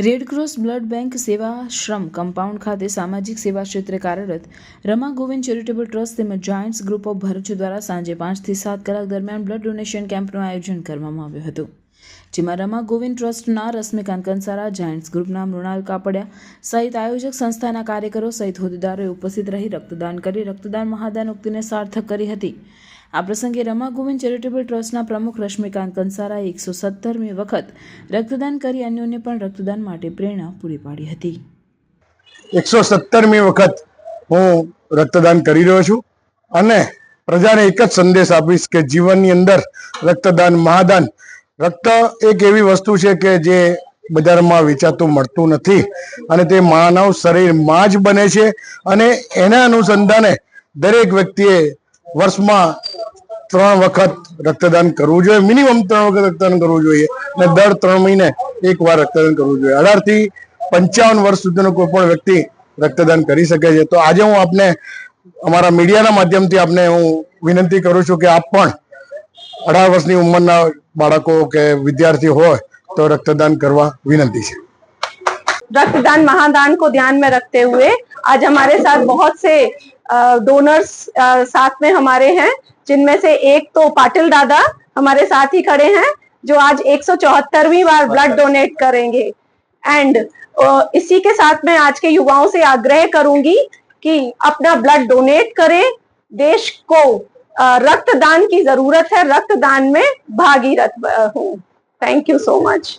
Red Cross blood bank સેવાશ્રમ compound ખાતે સામાજિક સેવા ક્ષેત્રે કાર્યરત રમા ગોવિંદ ચેરિટેબલ ટ્રસ્ટ તેમજ જાયન્ટ્સ ગ્રુપ ઓફ ભરૂચ દ્વારા સાંજે 5 થી 7 કલાક દરમિયાન બ્લડ ડોનેશન કેમ્પનું આયોજન કરવામાં આવ્યું હતું, જેમાં રમા ગોવિંદ ટ્રસ્ટના રશ્મિકાંત કંસારા, જાયન્ટ્સ ગ્રુપના મૃણાલ કાપડિયા સહિત આયોજક સંસ્થાના કાર્યકરો સહિત હોદ્દેદારોએ ઉપસ્થિત રહી રક્તદાન કરી રક્તદાન મહાદાન ઉક્તિને સાર્થક કરી હતી। આ પ્રસંગે રમા ગોવિંદ ચેરિટેબલ ટ્રસ્ટના પ્રમુખ રશ્મિકાંત કંસારાએ 117મી વખત રક્તદાન કરી અન્યોને પણ રક્તદાન માટે પ્રેરણા પૂરી પાડી હતી। 117મી વખત હું રક્તદાન કરી રહ્યો છું અને પ્રજાને એક જ સંદેશ આપીશ કે જીવનની અંદર રક્તદાન મહાદાન, રક્ત એક એવી વસ્તુ છે કે જે બજારમાં વેચાતું મળતું નથી અને તે માનવ શરીરમાં જ બને છે અને એના અનુસંધાને દરેક વ્યક્તિએ વર્ષમાં 3 વખત રક્તદાન કરવું જોઈએ, મિનિમમ 3 વખત રક્તદાન કરવું જોઈએ અને દર 3 મહિને એકવાર રક્તદાન કરવું જોઈએ। 18 થી 55 વર્ષ સુધીનો કોઈ પણ વ્યક્તિ રક્તદાન કરી શકે છે। તો આજે હું આપને અમારા મીડિયાના માધ્યમથી આપને હું વિનંતી કરું છું કે આપ પણ 18 વર્ષની ઉંમરના બાળકો કે વિદ્યાર્થી હોય तो रक्तदान करवा विनती है। रक्तदान महादान को ध्यान में रखते हुए आज हमारे साथ बहुत से डोनर्स साथ में हमारे हैं, जिनमें से एक तो पाटिल दादा हमारे साथ ही खड़े हैं जो आज 174वीं बार ब्लड डोनेट करेंगे। एंड इसी के साथ मैं आज के युवाओं से आग्रह करूंगी कि अपना ब्लड डोनेट करें। देश को रक्तदान की जरूरत है, रक्तदान में भागीरथ हो। Thank you so much.